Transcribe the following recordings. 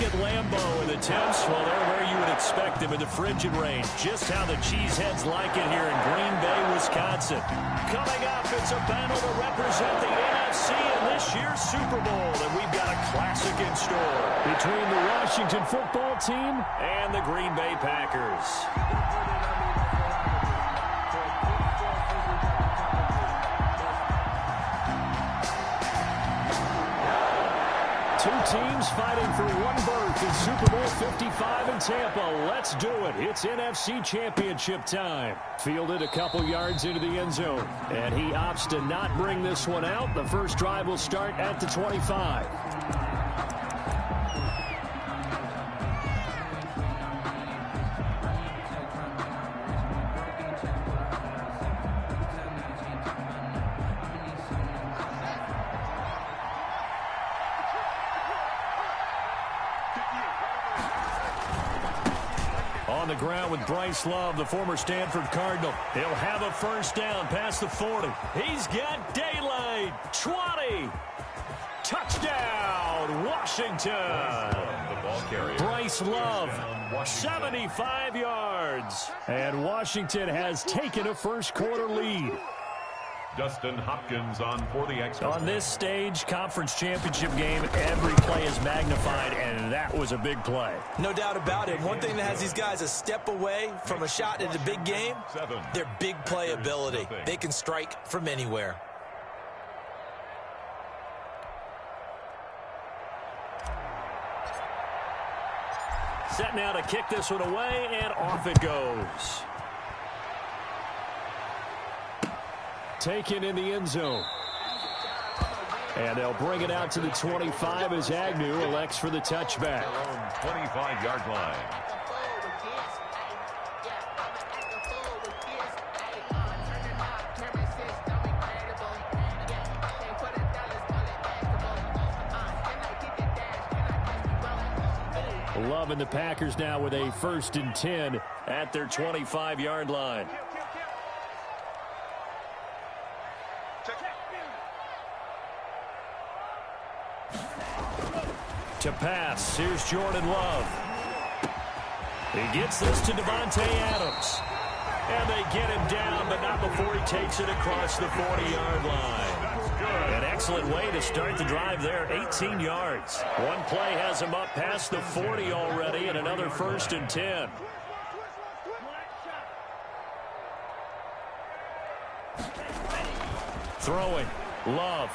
at Lambeau in the temps. Well, they're where you would expect them in the frigid rain. Just how the Cheeseheads like it here in Green Bay, Wisconsin. Coming up, it's a battle to represent the NFC in this year's Super Bowl. And we've got a classic in store between the Washington football team and the Green Bay Packers. Two teams fighting for one berth in Super Bowl 55 in Tampa. Let's do it. It's NFC Championship time. Fielded a couple yards into the end zone. And he opts to not bring this one out. The first drive will start at the 25. On the ground with Bryce Love, the former Stanford Cardinal. He'll have a first down past the 40. He's got daylight. 20. Touchdown, Washington. Bryce Love, 75 yards. And Washington has taken a first quarter lead. Dustin Hopkins on for the extra. On this stage, conference championship game, every play is magnified, and that was a big play. No doubt about it. One thing that has these guys a step away from a shot in the big game, their big play ability. They can strike from anywhere. Set now to kick this one away, and off it goes. Taken in the end zone. And they'll bring it out to the 25 as Agnew elects for the touchback. 25-yard line. Love and the Packers now with a 1st and 10 at their 25-yard line. To pass, here's Jordan Love. He gets this to Devontae Adams. And they get him down, but not before he takes it across the 40-yard line. An excellent way to start the drive there, 18 yards. One play has him up past the 40 already, and another 1st and 10. Throwing, Love.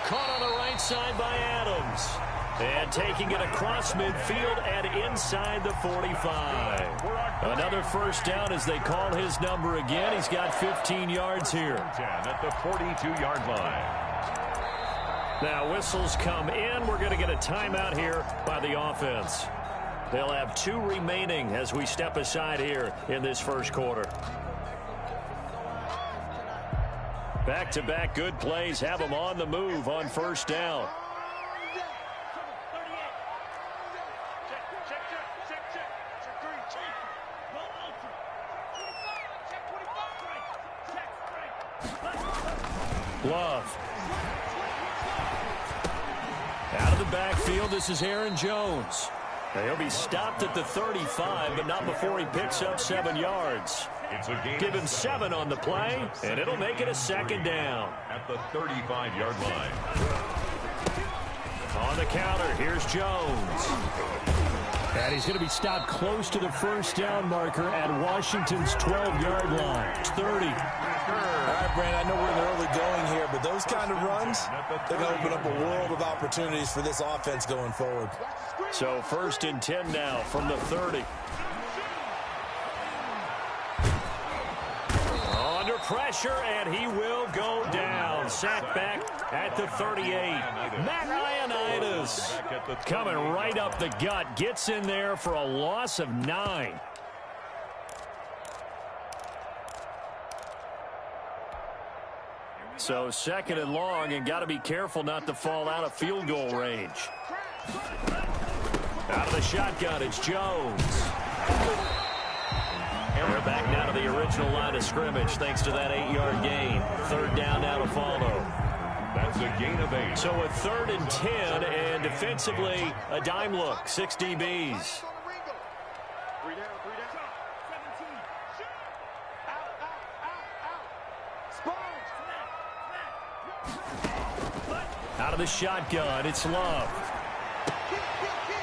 Caught on the right side by Adams. And taking it across midfield and inside the 45. Another first down as they call his number again. He's got 15 yards here. 10 at the 42-yard line. Now whistles come in. We're going to get a timeout here by the offense. They'll have 2 remaining as we step aside here in this first quarter. Back-to-back good plays have them on the move on first down. Love. Out of the backfield, this is Aaron Jones. He'll be stopped at the 35, but not before he picks up 7 yards. Give him 7 on the play, and it'll make it a 2nd down. At the 35-yard line. On the counter, here's Jones. And he's going to be stopped close to the first down marker at Washington's 12-yard line. 30. All right, Brandon, I know we're in the early going here, but those kind of runs, they're going to open up a world of opportunities for this offense going forward. So 1st and 10 now from the 30. Under pressure, and he will go down. Sacked back at the 38. Matt Ioannidis coming right up the gut. Gets in there for a loss of 9. So 2nd and long, and got to be careful not to fall out of field goal range. Out of the shotgun, it's Jones. And we're back now to the original line of scrimmage thanks to that 8-yard gain. 3rd down now to follow. That's It's a gain of 8. So a 3rd and 10, and defensively, a dime look, 6 DBs. Out of the shotgun, it's Love.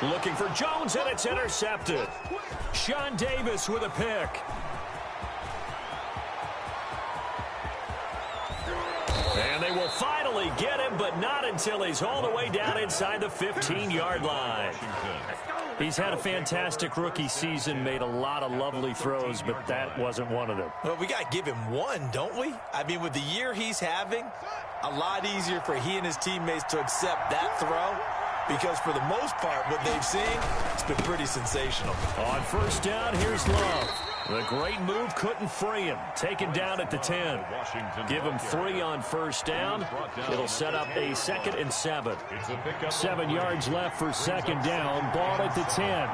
Looking for Jones, and it's intercepted. Sean Davis with a pick. And they will finally get him, but not until he's all the way down inside the 15-yard line. He's had a fantastic rookie season, made a lot of lovely throws, but that wasn't one of them. Well, we got to give him one, don't we? I mean, with the year he's having, a lot easier for he and his teammates to accept that throw, because for the most part, what they've seen, it's been pretty sensational. On 1st down, here's Love. The great move couldn't free him. Taken down at the 10. Give him 3 on 1st down. It'll set up a 2nd and 7. 7 yards left for 2nd down. Ball at the 10.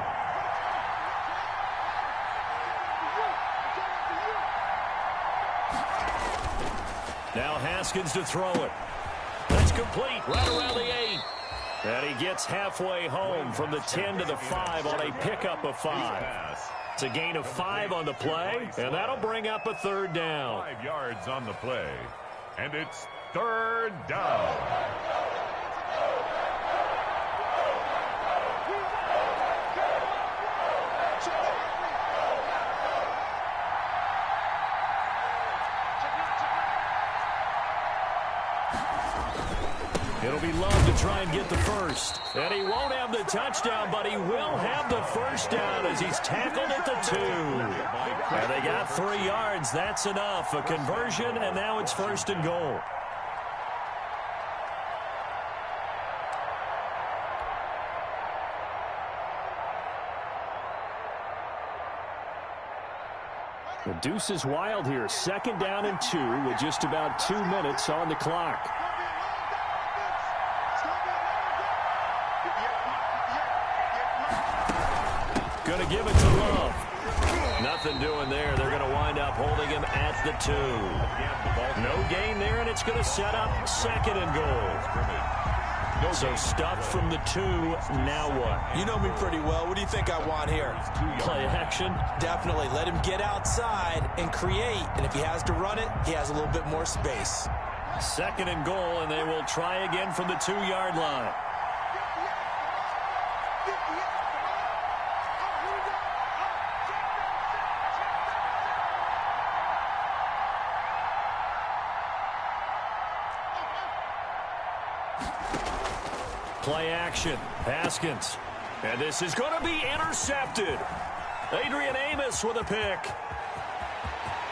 Now Haskins to throw it. That's complete right around the 8. And he gets halfway home from the 10 to the 5 on a pickup of 5. It's a gain of 5 on the play, and that'll bring up a 3rd down. 5 yards on the play, and it's 3rd down. It'll be Love to try and get the 1st. And he won't have the touchdown, but he will have the 1st down as he's tackled at the 2. And they got 3 yards. That's enough. A conversion, and now it's 1st and goal. The deuce is wild here. 2nd down and 2 with just about 2 minutes on the clock. Going to give it to Love. Nothing doing there. They're going to wind up holding him at the 2. No gain there, and it's going to set up 2nd and goal. So stuffed from the 2. Now what? You know me pretty well. What do you think I want here? Play action? Definitely. Let him get outside and create. And if he has to run it, he has a little bit more space. 2nd and goal, and they will try again from the 2-yard line. Play action. Haskins. And this is going to be intercepted. Adrian Amos with a pick.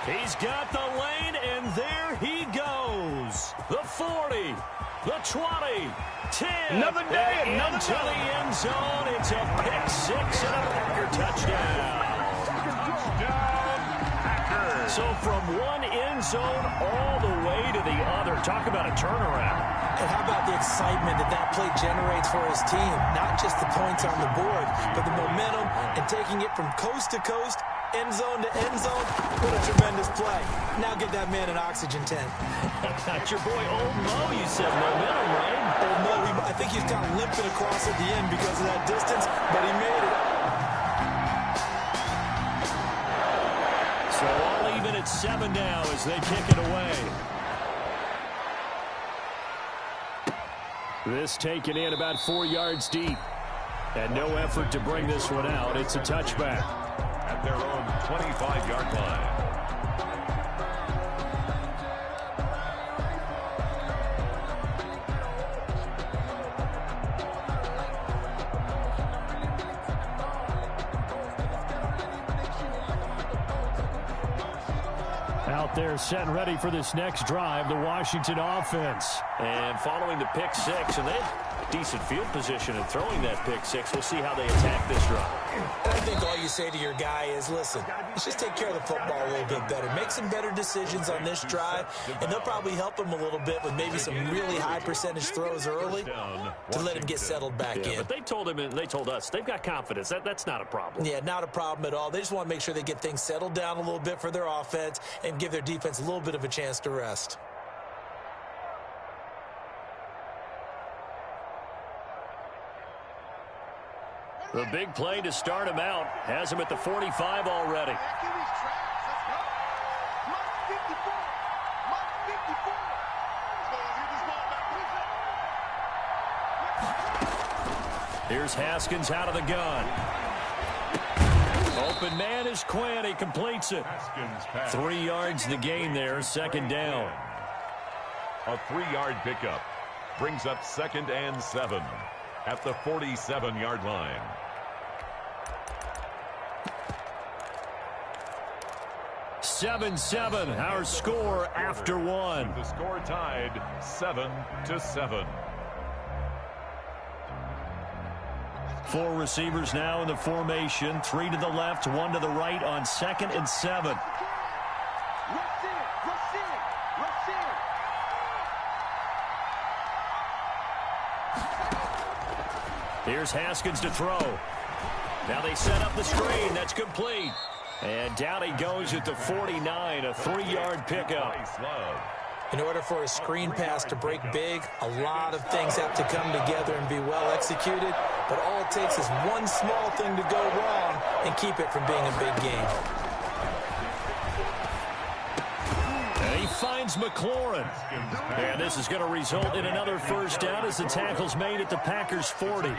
He's got the lane, and there he goes. The 40, the 20, 10. Another day, another into the end zone. It's a pick 6 and a Packer touchdown. So from one end zone all the way to the other. Talk about a turnaround. And how about the excitement that play generates for his team? Not just the points on the board, but the momentum and taking it from coast to coast, end zone to end zone. What a tremendous play. Now get that man an oxygen tent. That's your boy Old Mo. You said momentum, right? Old Mo, I think he's kind of limping across at the end because of that distance, but he made it. So all even at 7 now as they kick it away. This taken in about 4 yards deep. And no effort to bring this one out. It's a touchback. At their own 25-yard line. Out there set and ready for this next drive, the Washington offense. And following the pick 6, and they have decent field position in throwing that pick 6. We'll see how they attack this drive. I think all you say to your guy is, listen, let's just take care of the football a little bit better. Make some better decisions on this drive, and they'll probably help him a little bit with maybe some really high percentage throws early to let him get settled back in. But they told him, and they told us, they've got confidence. That's not a problem. Yeah, not a problem at all. They just want to make sure they get things settled down a little bit for their offense and give their defense a little bit of a chance to rest. The big play to start him out has him at the 45 already. Here's Haskins out of the gun. Open man is Quinn. He completes it. 3 yards the gain there, second down. A 3-yard pickup brings up 2nd and 7 at the 47-yard line. Seven, our score after one. The score tied 7-7. 4 receivers now in the formation. 3 to the left, 1 to the right on 2nd and 7. Here's Haskins to throw. Now they set up the screen. That's complete. And down he goes at the 49, a 3-yard pickup. In order for a screen pass to break big, a lot of things have to come together and be well executed. But all it takes is one small thing to go wrong and keep it from being a big game. And he finds McLaurin. And this is going to result in another first down as the tackle's made at the Packers' 40.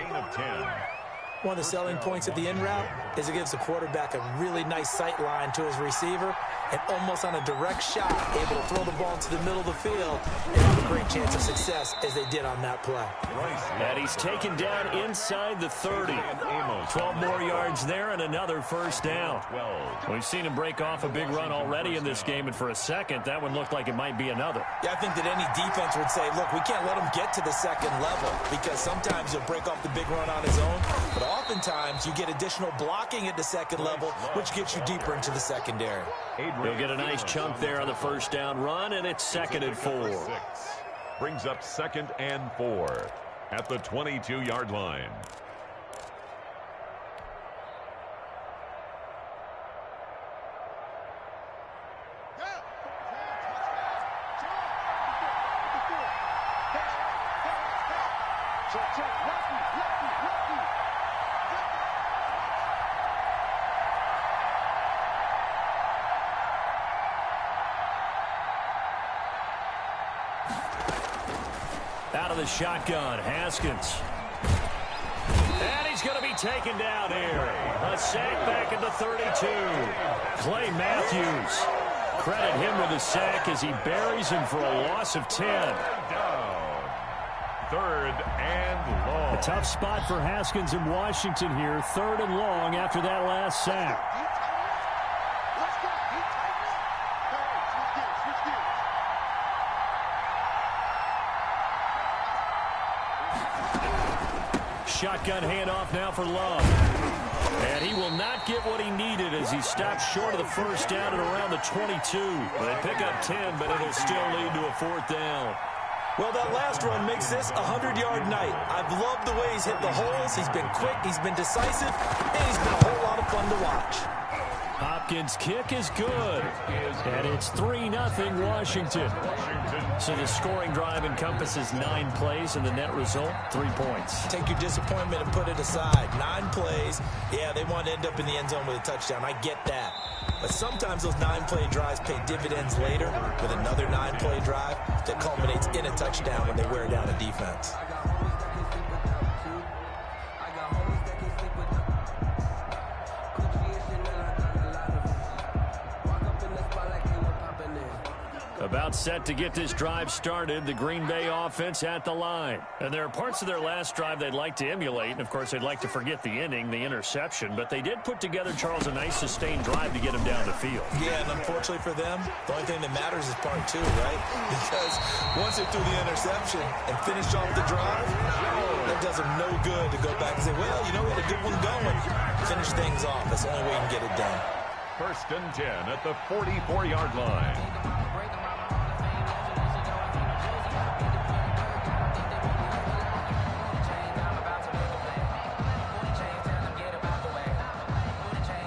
One of the selling points of the in route is it gives the quarterback a really nice sight line to his receiver and almost on a direct shot able to throw the ball to the middle of the field and have a great chance of success as they did on that play. And he's taken down inside the 30. 12 more yards there and another first down. We've seen him break off a big run already in this game, and for a second, that one looked like it might be another. Yeah, I think that any defense would say, look, we can't let him get to the second level because sometimes he'll break off the big run on his own, but oftentimes you get additional blocking at the second level, which gets you deeper into the secondary. He'll get a nice chunk there on the first down run, and it's 2nd and 4. Brings up 2nd and 4 at the 22-yard line. Out of the shotgun, Haskins. And he's going to be taken down here. A sack back at the 32. Clay Matthews. Credit him with a sack as he buries him for a loss of 10. Down. 3rd and long. A tough spot for Haskins in Washington here. 3rd and long after that last sack. Shotgun handoff now for Love. And he will not get what he needed as he stops short of the first down at around the 22. They pick up 10, but it'll still lead to a 4th down. Well, that last run makes this a 100-yard night. I've loved the way he's hit the holes. He's been quick, he's been decisive, and he's been a whole lot of fun to watch. Hopkins' kick is good. And it's 3-0 Washington. So the scoring drive encompasses 9 plays, and the net result, 3 points. Take your disappointment and put it aside. 9 plays. Yeah, they want to end up in the end zone with a touchdown. I get that. But sometimes those 9-play drives pay dividends later with another 9-play drive that culminates in a touchdown when they wear down a defense. About set to get this drive started, the Green Bay offense at the line. And there are parts of their last drive they'd like to emulate, and of course they'd like to forget the inning, the interception, but they did put together, Charles, a nice sustained drive to get him down the field. Yeah, and unfortunately for them, the only thing that matters is part 2, right? Because once they threw the interception and finished off the drive, that does them no good to go back and say, well, you know, we had a good one going. Finish things off. That's the only way you can get it done. 1st and 10 at the 44-yard line.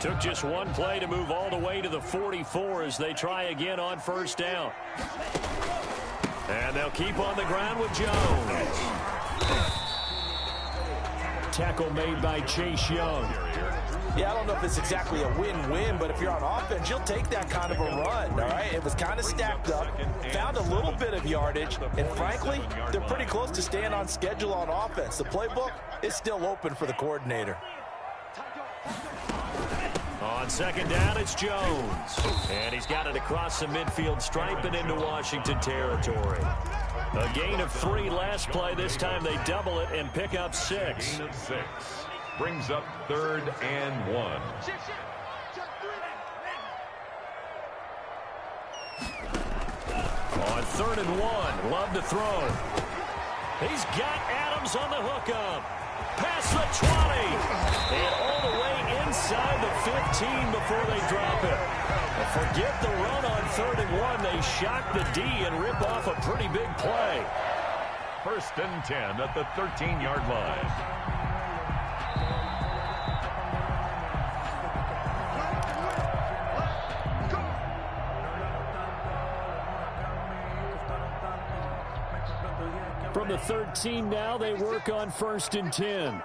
Took just one play to move all the way to the 44 as they try again on first down. And they'll keep on the ground with Jones. tackle made by Chase Young. Yeah, I don't know if it's exactly a win-win, but if you're on offense, you'll take that kind of a run, all right? It was kind of stacked up, found a little bit of yardage, and frankly, they're pretty close to staying on schedule on offense. The playbook is still open for the coordinator. On second down, it's Jones. And he's got it across the midfield stripe and into Washington territory. A gain of 3 last play. This time they double it and pick up 6. Gain of 6. Brings up 3rd and 1. On 3rd and 1, Love to throw. He's got Adams on the hookup. Past the 20. And all the way inside the 15 before they drop it. But forget the run on 3rd and 1. They shock the D and rip off a pretty big play. 1st and 10 at the 13-yard line. From the 13 now, they work on 1st and 10.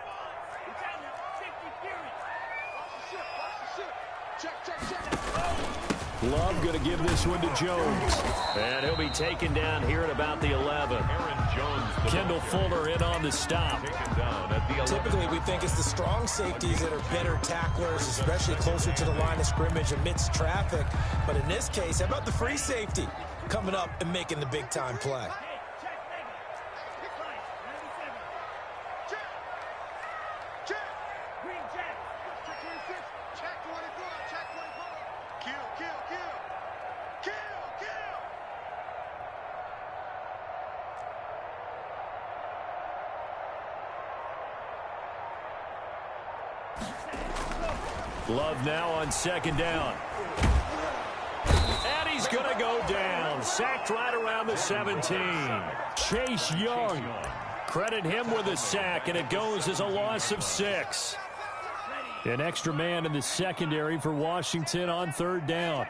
Love going to give this one to Jones. And he'll be taken down here at about the 11. Kendall Fuller in on the stop. Typically, we think it's the strong safeties that are better tacklers, especially closer to the line of scrimmage amidst traffic. But in this case, how about the free safety coming up and making the big-time play? Love now on 2nd down. And he's going to go down. Sacked right around the 17. Chase Young. Credit him with a sack, and it goes as a loss of 6. An extra man in the secondary for Washington on 3rd down.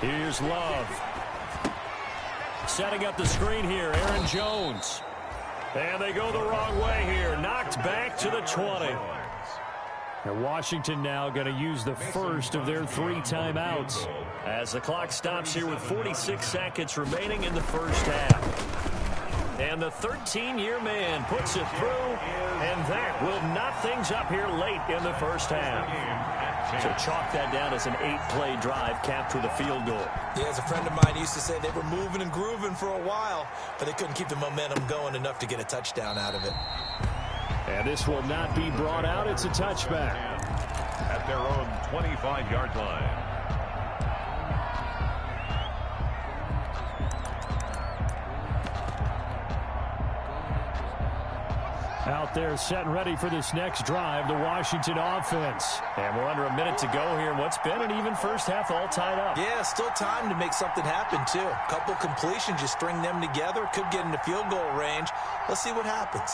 Here's Love. Setting up the screen here, Aaron Jones. And they go the wrong way here. Knocked back to the 20. And Washington now going to use the first of their 3 timeouts as the clock stops here with 46 seconds remaining in the first half. And the 13-year man puts it through, and that will knot things up here late in the first half. So chalk that down as an 8-play drive capped with a field goal. Yeah, as a friend of mine used to say, they were moving and grooving for a while, but they couldn't keep the momentum going enough to get a touchdown out of it. And this will not be brought out. It's a touchback. At their own 25-yard line. Out there set and ready for this next drive, the Washington offense. And we're under a minute to go here. What's been an even first half all tied up. Yeah, still time to make something happen, too. A couple completions, you string them together, could get into field goal range. Let's see what happens.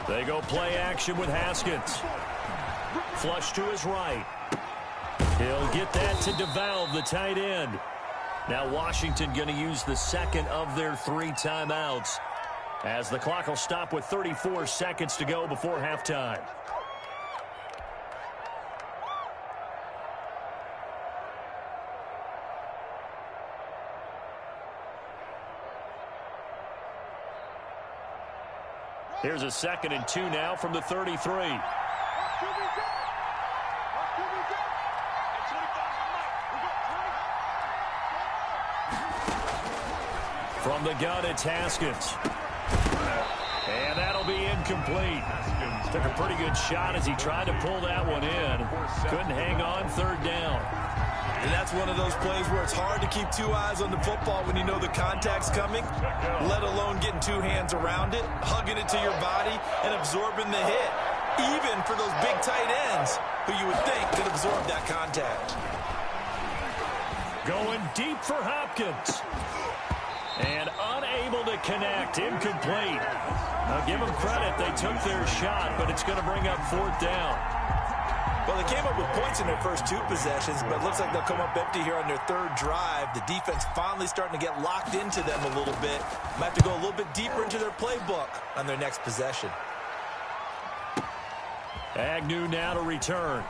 They go play action with Haskins. Flush to his right. He'll get that to DeValve, the tight end. Now Washington going to use the second of their 3 timeouts as the clock will stop with 34 seconds to go before halftime. Here's a 2nd and 2 now from the 33. From the gun, it's Haskins. And that'll be incomplete. Took a pretty good shot as he tried to pull that one in. Couldn't hang on 3rd down. And that's one of those plays where it's hard to keep 2 eyes on the football when you know the contact's coming, let alone getting 2 hands around it, hugging it to your body, and absorbing the hit, even for those big tight ends who you would think could absorb that contact. Going deep for Hopkins. And unable to connect. Incomplete. Now give them credit. They took their shot, but it's going to bring up 4th down. Well, they came up with points in their first 2 possessions, but it looks like they'll come up empty here on their 3rd drive. The defense finally starting to get locked into them a little bit. Might have to go a little bit deeper into their playbook on their next possession. Agnew now to return.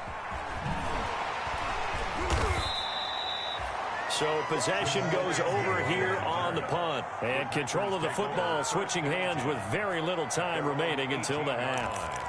So possession goes over here on the punt. And control of the football switching hands with very little time remaining until the half.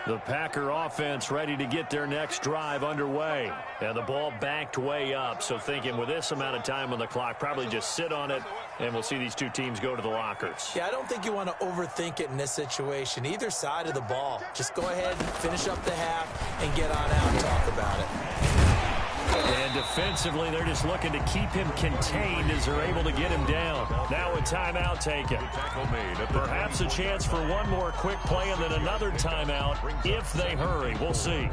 The Packer offense ready to get their next drive underway. And the ball backed way up. So thinking with this amount of time on the clock, probably just sit on it, and we'll see these 2 teams go to the lockers. Yeah, I don't think you want to overthink it in this situation. Either side of the ball. Just go ahead and finish up the half and get on out and talk about it. And defensively, they're just looking to keep him contained as they're able to get him down. Now a timeout taken. Perhaps a chance for one more quick play and then another timeout if they hurry. We'll see.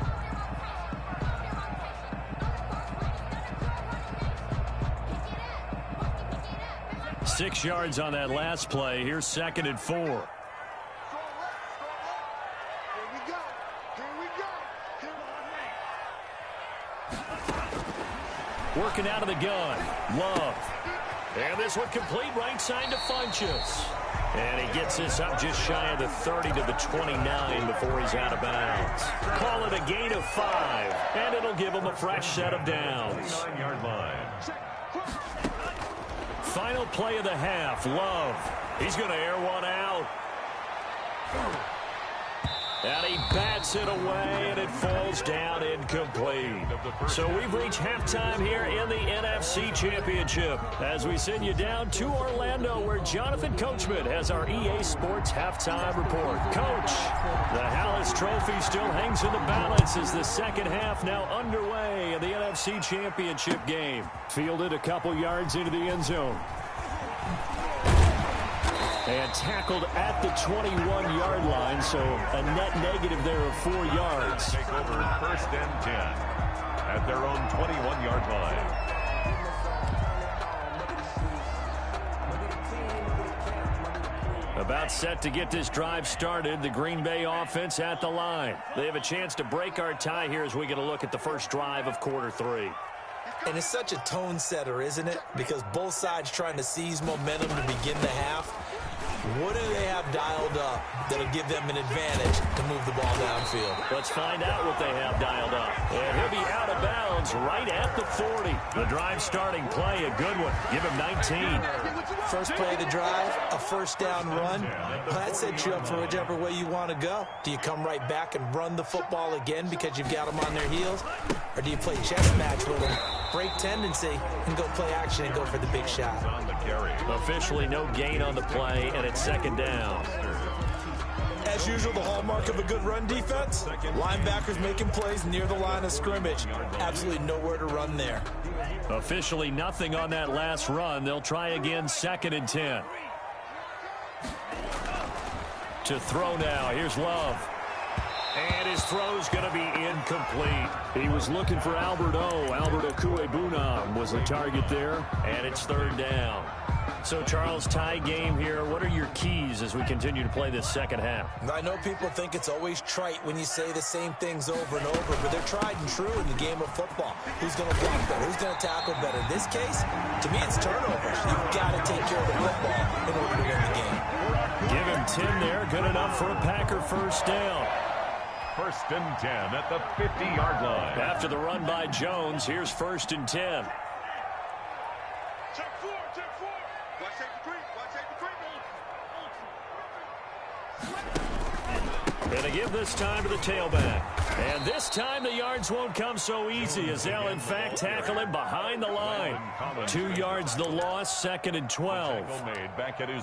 Six yards on that last play. Here's 2nd and 4. Working out of the gun. Love. And this one complete right side to Funchess. And he gets this up just shy of the 30 to the 29 before he's out of bounds. Call it a gain of 5. And it'll give him a fresh set of downs. 9-yard line. Final play of the half. Love. He's going to air one out. And he bats it away, and it falls down incomplete. So we've reached halftime here in the NFC Championship as we send you down to Orlando, where Jonathan Coachman has our EA Sports halftime report. Coach, the Hallis Trophy still hangs in the balance as the second half now underway in the NFC Championship game. Fielded a couple yards into the end zone. And tackled at the 21-yard line, so a net negative there of 4 yards. Take over 1st and 10 at their own 21-yard line. About set to get this drive started. The Green Bay offense at the line. They have a chance to break our tie here as we get a look at the first drive of quarter 3. And it's such a tone setter, isn't it? Because both sides trying to seize momentum to begin the half. What do they have dialed up that'll give them an advantage to move the ball downfield? Let's find out what they have dialed up. And he'll be out of bounds right at the 40. The drive starting play, a good one. Give him 19. First play of the drive, a first down run. Well, that sets you up for whichever way you want to go. Do you come right back and run the football again because you've got them on their heels? Or do you play chess match with them, break tendency, and go play action and go for the big shot? Officially no gain on the play, and it's 2nd down. As usual, the hallmark of a good run defense, linebackers making plays near the line of scrimmage. Absolutely nowhere to run there. Officially nothing on that last run. They'll try again, 2nd and 10. To throw now, here's Love. And his throw's going to be incomplete. He was looking for Albert Okuebunam was the target there, and it's 3rd down. So, Charles, tie game here. What are your keys as we continue to play this second half? I know people think it's always trite when you say the same things over and over, but they're tried and true in the game of football. Who's going to block better? Who's going to tackle better? In this case, to me, it's turnovers. You've got to take care of the football in order to win the game. Give him 10 there. Good enough for a Packer first down. 1st and 10 at the 50-yard line. After the run by Jones, here's 1st and 10. Gonna give this time to the tailback. And this time the yards won't come so easy as they'll in fact tackle him behind the line. 2 yards the loss, 2nd and 12.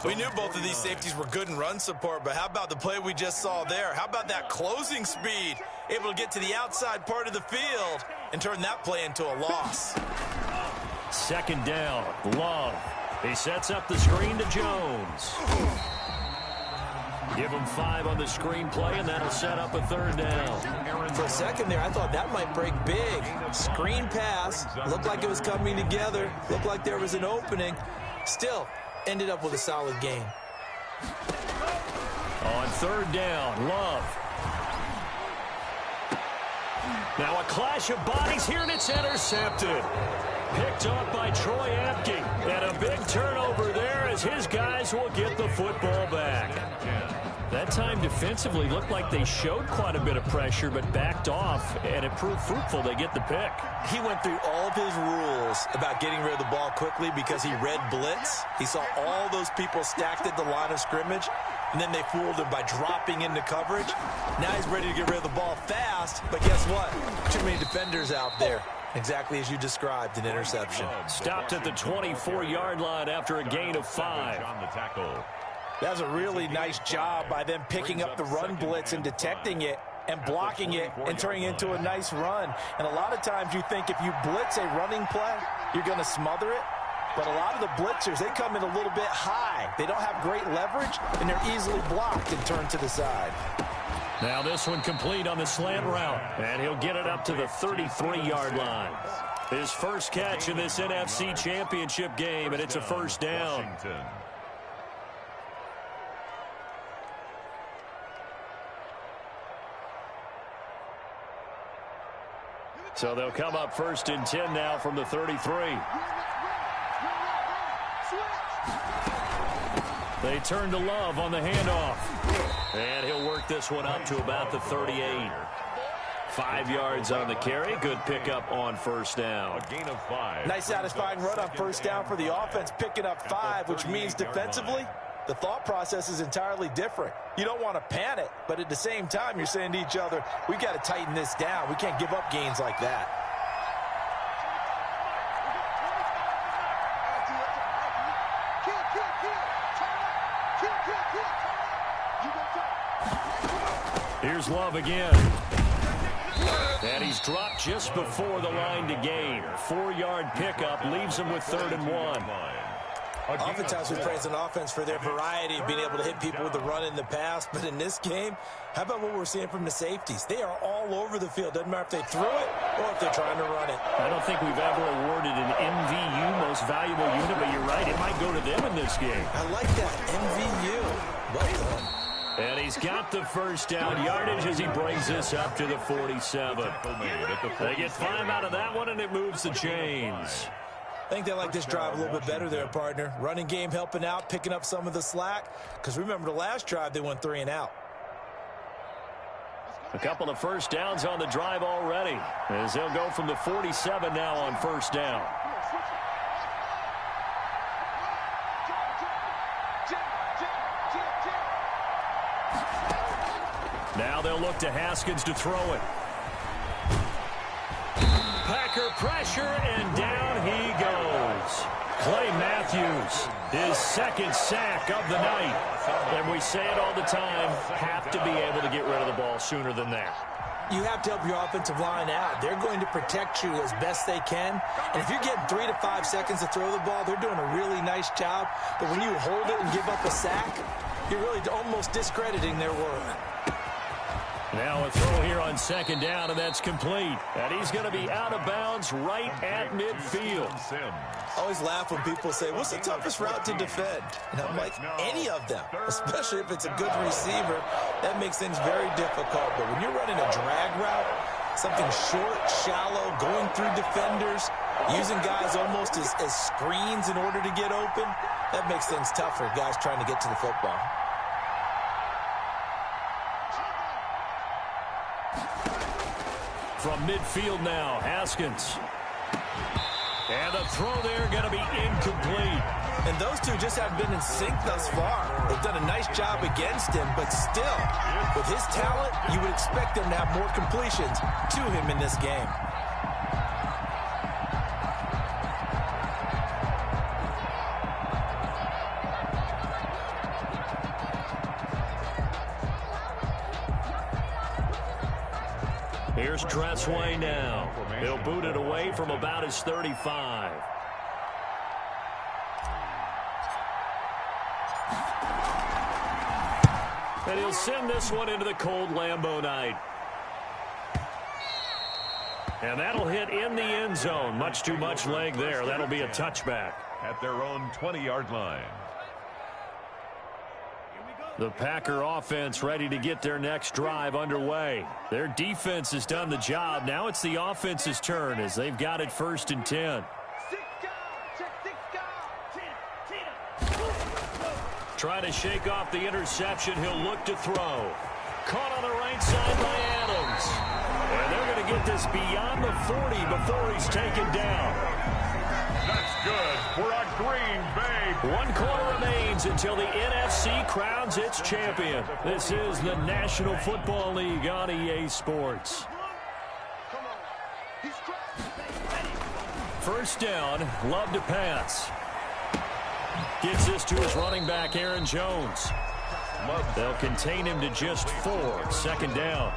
We knew both of these safeties were good in run support, but how about the play we just saw there? How about that closing speed? Able to get to the outside part of the field and turn that play into a loss. 2nd down, Love. He sets up the screen to Jones. Give him 5 on the screenplay, and that'll set up a 3rd down. For a second there, I thought that might break big. Screen pass. Looked like it was coming together. Looked like there was an opening. Still, ended up with a solid gain. On 3rd down, Love. Now a clash of bodies here, and it's intercepted. Picked up by Troy Apke. And a big turnover there as his guys will get the football back. That time defensively looked like they showed quite a bit of pressure but backed off, and it proved fruitful. They get the pick. He went through all of his rules about getting rid of the ball quickly because he read blitz. He saw all those people stacked at the line of scrimmage, and then they fooled him by dropping into coverage. Now he's ready to get rid of the ball fast, but guess what? Too many defenders out there. Exactly as you described, an interception. Stopped at the 24-yard line after a gain of 5. That was a really nice job by them picking up the run blitz and detecting it and blocking it and turning it into a nice run. And a lot of times you think if you blitz a running play, you're going to smother it. But a lot of the blitzers, they come in a little bit high. They don't have great leverage, and they're easily blocked and turned to the side. Now this one complete on the slant route, and he'll get it up to the 33-yard line. His first catch in this NFC Championship game, and it's a 1st down. So they'll come up 1st and 10 now from the 33. They turn to Love on the handoff. And he'll work this one up to about the 38. 5 yards on the carry. Good pickup on 1st down. A gain of 5. Nice satisfying run on 1st down for the offense, picking up 5, which means defensively, the thought process is entirely different. You don't want to panic, but at the same time, you're saying to each other, we've got to tighten this down. We can't give up gains like that. Here's Love again. And he's dropped just before the line to gain. 4-yard pickup leaves him with 3rd and 1. Oftentimes we praise an offense for their variety of being able to hit people with the run in the past. But in this game, how about what we're seeing from the safeties? They are all over the field. Doesn't matter if they threw it or if they're trying to run it. I don't think we've ever awarded an MVU, most valuable unit, but you're right. It might go to them in this game. I like that. MVU. Well done. And he's got the 1st down yardage as he brings this up to the 47. They get 5 out of that one, and it moves the chains. I think they like this drive a little bit better there, partner. Running game helping out, picking up some of the slack. Because remember, the last drive, they went 3 and out. A couple of 1st downs on the drive already, as they'll go from the 47 now on 1st down. Now they'll look to Haskins to throw it. Packer pressure, and down he goes. Clay Matthews, his 2nd sack of the night. And we say it all the time, have to be able to get rid of the ball sooner than that. You have to help your offensive line out. They're going to protect you as best they can. And if you're getting 3 to 5 seconds to throw the ball, they're doing a really nice job. But when you hold it and give up a sack, you're really almost discrediting their work. Now a throw here on 2nd down, and that's complete. And he's going to be out of bounds right at midfield. I always laugh when people say, what's the toughest route to defend? And I'm like, any of them, especially if it's a good receiver. That makes things very difficult. But when you're running a drag route, something short, shallow, going through defenders, using guys almost as screens in order to get open, that makes things tough for guys trying to get to the football. From midfield now, Haskins. And the throw there going to be incomplete. And those two just haven't been in sync thus far. They've done a nice job against him, but still, with his talent, you would expect them to have more completions to him in this game. Here's Tressway now. He'll boot it away from about his 35. And he'll send this one into the cold Lambeau night. And that'll hit in the end zone. Much too much leg there. That'll be a touchback. At their own 20-yard line. The Packer offense ready to get their next drive underway. Their defense has done the job. Now it's the offense's turn as they've got it 1st and 10. Trying to shake off the interception. He'll look to throw. Caught on the right side by Adams. And they're going to get this beyond the 40 before he's taken down. That's good. We're on Green Bay. 1 quarter remains until the NFC crowns its champion. This is the National Football League on EA Sports. 1st down, Love to pass. Gets this to his running back, Aaron Jones. They'll contain him to just 4. 2nd down.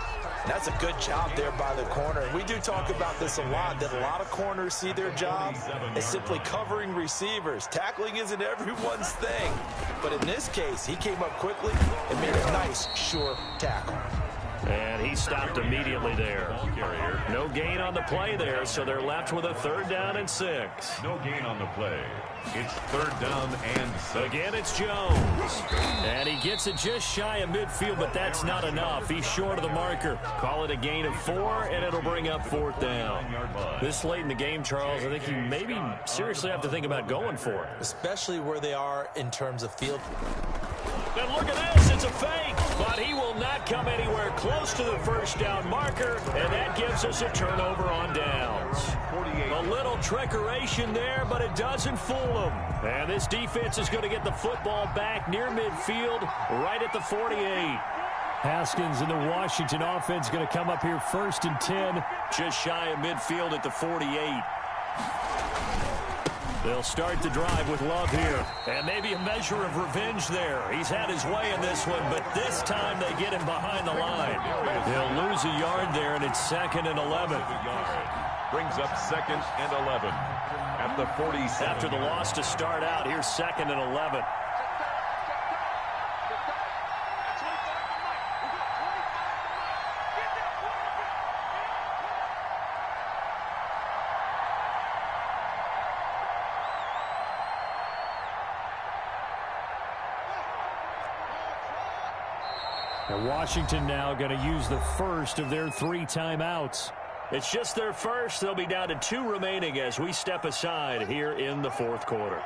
That's a good job there by the corner. We do talk about this a lot, that a lot of corners see their job as simply covering receivers. Tackling isn't everyone's thing. But in this case, he came up quickly and made a nice, sure tackle. And he stopped immediately there. No gain on the play there, so they're left with a 3rd down and 6. No gain on the play. It's 3rd down and 6. Again, it's Jones. And he gets it just shy of midfield, but that's not enough. He's short of the marker. Call it a gain of 4, and it'll bring up 4th down. This late in the game, Charles, I think you maybe seriously have to think about going for it. Especially where they are in terms of field. And look at this, it's a fake, but he will not come anywhere close to the 1st down marker, and that gives us a turnover on downs. A little trickeration there, but it doesn't fool them. And this defense is going to get the football back near midfield, right at the 48. Haskins and the Washington offense going to come up here 1st and 10, just shy of midfield at the 48. They'll start the drive with Love here. And maybe a measure of revenge there. He's had his way in this one, but this time they get him behind the line. He'll lose a yard there, and it's 2nd and 11. Brings up 2nd and 11 at the 47. After the loss to start out, here's 2nd and 11. And Washington now going to use the 1st of their 3 timeouts. It's just their 1st. They'll be down to 2 remaining as we step aside here in the 4th quarter.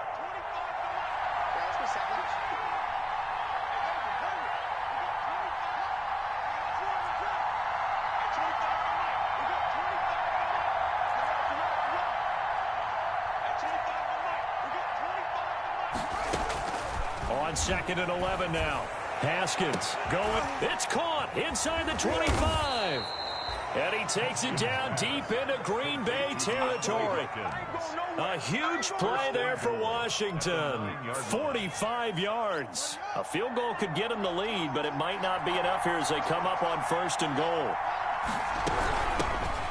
On 2nd and 11 now. Haskins going. It's caught inside the 25. And he takes it down deep into Green Bay territory. A huge play there for Washington. 45 yards. A field goal could get him the lead, but it might not be enough here as they come up on 1st and goal.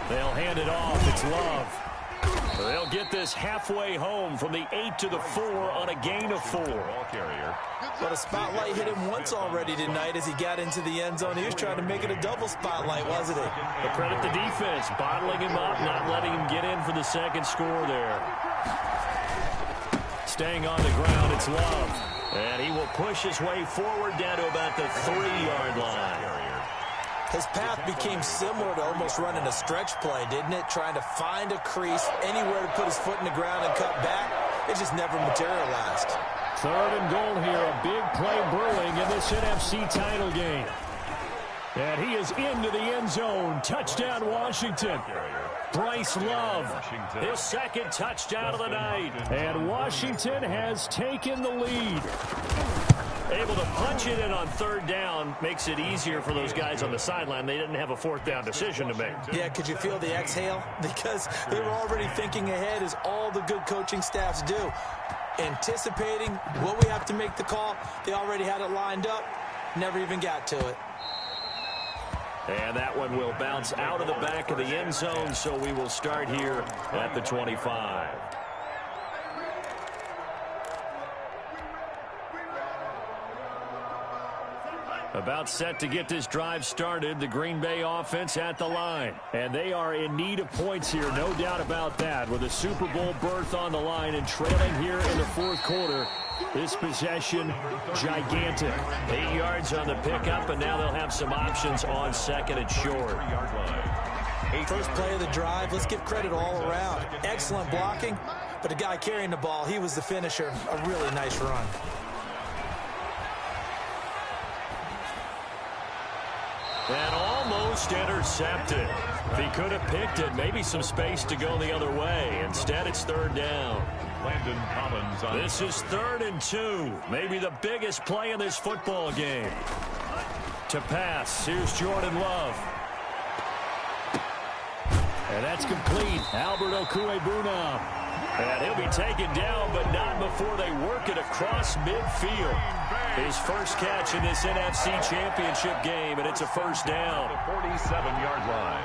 They'll hand it off. It's Love. They'll get this halfway home from the 8 to the 4 on a gain of 4. But a spotlight hit him once already tonight as he got into the end zone. He was trying to make it a double spotlight, wasn't he? But credit the defense, bottling him up, not letting him get in for the 2nd score there. Staying on the ground, it's Love. And he will push his way forward down to about the 3-yard line. His path became similar to almost running a stretch play, didn't it? Trying to find a crease, anywhere to put his foot in the ground and cut back. It just never materialized. 3rd and goal here. A big play brewing in this NFC title game. And he is into the end zone. Touchdown, Washington. Bryce Love, his 2nd touchdown of the night. And Washington has taken the lead. Able to punch it in on 3rd down makes it easier for those guys on the sideline. They didn't have a 4th down decision to make. Yeah, could you feel the exhale? Because they were already thinking ahead, as all the good coaching staffs do. Anticipating what we have to make the call. They already had it lined up. Never even got to it. And that one will bounce out of the back of the end zone, so we will start here at the 25. About set to get this drive started, the Green Bay offense at the line. And they are in need of points here, no doubt about that. With a Super Bowl berth on the line and trailing here in the fourth quarter, this possession, gigantic. 8 yards on the pickup, and now they'll have some options on second and short. First play of the drive, let's give credit all around. Excellent blocking, but the guy carrying the ball, he was the finisher. A really nice run. And almost intercepted. If he could have picked it, maybe some space to go the other way. Instead, it's third down. Landon Collins on. This is 3rd and 2. Maybe the biggest play in this football game. To pass, here's Jordan Love. And that's complete. Albert Okwuegbunam. And he'll be taken down, but not before they work it across midfield. His first catch in this NFC Championship game, and it's a first down. The 47-yard line.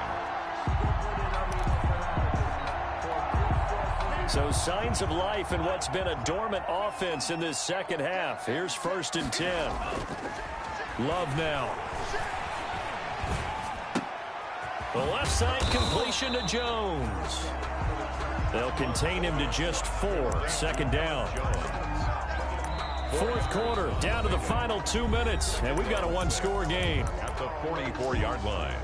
So signs of life in what's been a dormant offense in this second half. Here's 1st and 10. Love now. The left side completion to Jones. They'll contain him to just 4. 2nd down. Fourth quarter, down to the final 2 minutes, and we've got a one-score game. At the 44-yard line.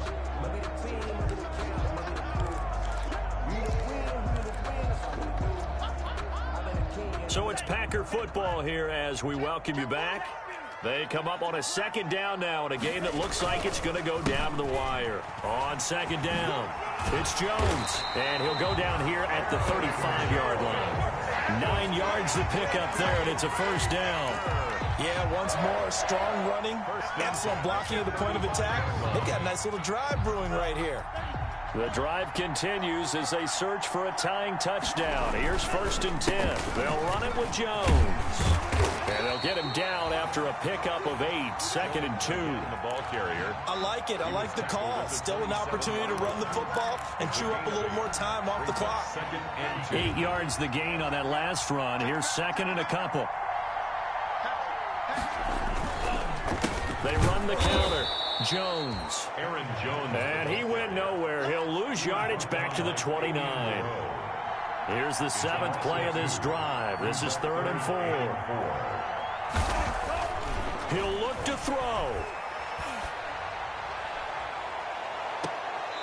So it's Packer football here as we welcome you back. They come up on a 2nd down now in a game that looks like it's going to go down to the wire. On 2nd down, it's Jones, and he'll go down here at the 35-yard line. 9 yards to pick up there, and it's a first down. Yeah, once more, strong running, excellent blocking at the point of attack. They've got a nice little drive brewing right here. The drive continues as they search for a tying touchdown. Here's 1st and 10. They'll run it with Jones. And they'll get him down after a pickup of 8. 2nd and 2. The ball carrier. I like it. I like the call. Still an opportunity to run the football and chew up a little more time off the clock. 8 yards the gain on that last run. Here's 2nd and a couple. They run the counter. Jones. Aaron Jones. And he went nowhere. He'll lose yardage back to the 29. Here's the 7th play of this drive. This is 3rd and 4. He'll look to throw.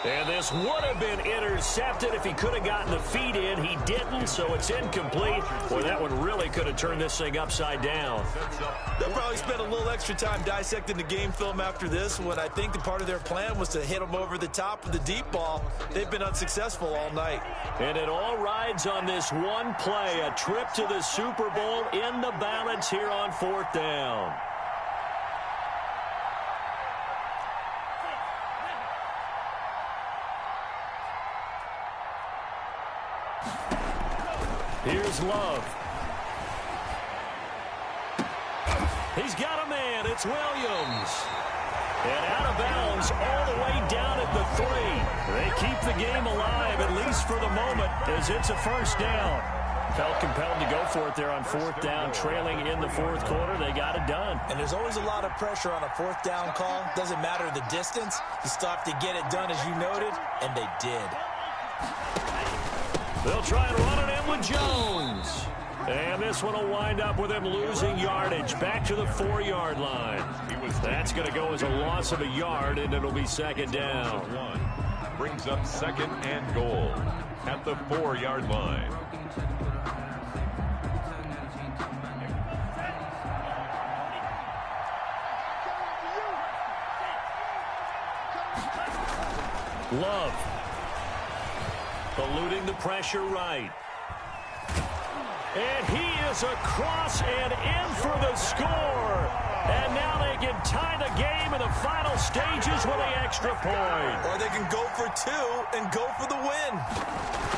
And this would have been intercepted if he could have gotten the feet in. He didn't, so it's incomplete. Boy, that one really could have turned this thing upside down. They'll probably spend a little extra time dissecting the game film after this, when I think the part of their plan was to hit him over the top with the deep ball. They've been unsuccessful all night. And it all rides on this one play, a trip to the Super Bowl in the balance here on 4th down. Here's Love. He's got a man. It's Williams. And out of bounds all the way down at the 3. They keep the game alive, at least for the moment, as it's a first down. Felt compelled to go for it there on 4th down, trailing in the 4th quarter. They got it done. And there's always a lot of pressure on a 4th down call. Doesn't matter the distance. You still have to get it done, as you noted, and they did. They'll try and run it in with Jones. And this one will wind up with him losing yardage back to the 4-yard line. That's going to go as a loss of a yard, and it'll be 2nd down. Brings up 2nd and goal at the 4-yard line. Love. Eluding the pressure right. And he is across and in for the score. And now they can tie the game in the final stages with an extra point. Or they can go for 2 and go for the win.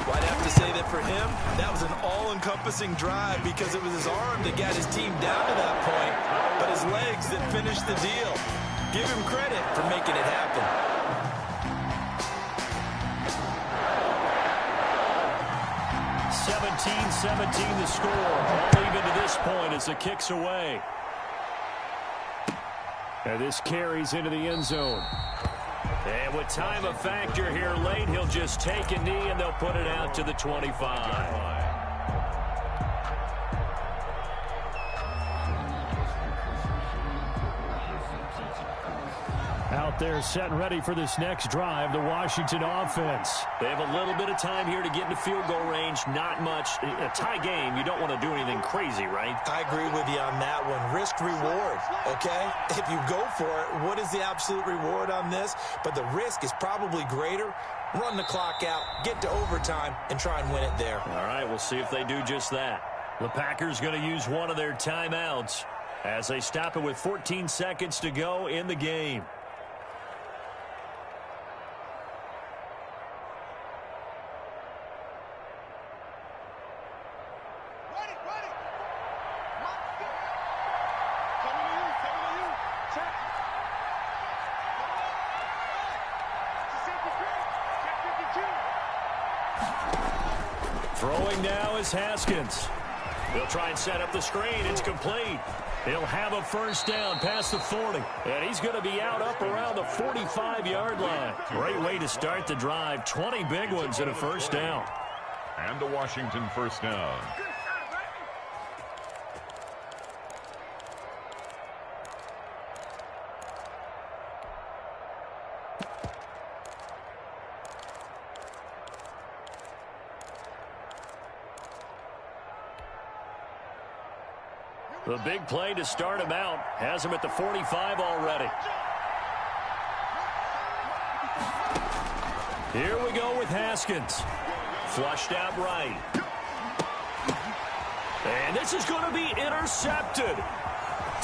Well, I'd have to say that for him, that was an all-encompassing drive, because it was his arm that got his team down to that point, but his legs that finished the deal. Give him credit for making it happen. 17-17 the score. All even to this point as the kick's away. And this carries into the end zone. And with time a factor here late, he'll just take a knee and they'll put it out to the 25. Out there set and ready for this next drive, the Washington offense. They have a little bit of time here to get into field goal range. Not much. A tie game, you don't want to do anything crazy, right? I agree with you on that one. Risk-reward, okay? If you go for it, what is the absolute reward on this? But the risk is probably greater. Run the clock out, get to overtime, and try and win it there. All right, we'll see if they do just that. The Packers going to use one of their timeouts as they stop it with 14 seconds to go in the game. Throwing now is Haskins. They'll try and set up the screen. It's complete. He'll have a first down past the 40. And he's going to be out up around the 45-yard line. Great way to start the drive. 20 big ones and a first down. And a Washington first down. The big play to start him out has him at the 45 already. Here we go with Haskins. Flushed out right. And this is going to be intercepted.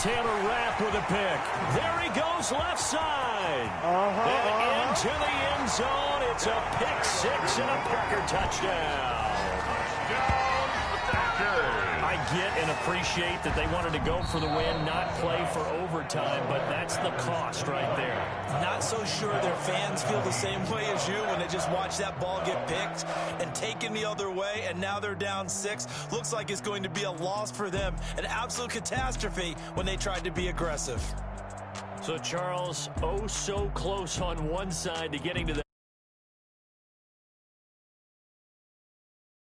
Taylor Rapp with a pick. There he goes left side. And into the end zone. It's a pick six and a Packer touchdown. I get and appreciate that they wanted to go for the win, not play for overtime, but that's the cost right there. Not so sure their fans feel the same way as you when they just watch that ball get picked and taken the other way, and now they're down 6. Looks like it's going to be a loss for them, an absolute catastrophe when they tried to be aggressive. So, Charles, oh so close on one side to getting to the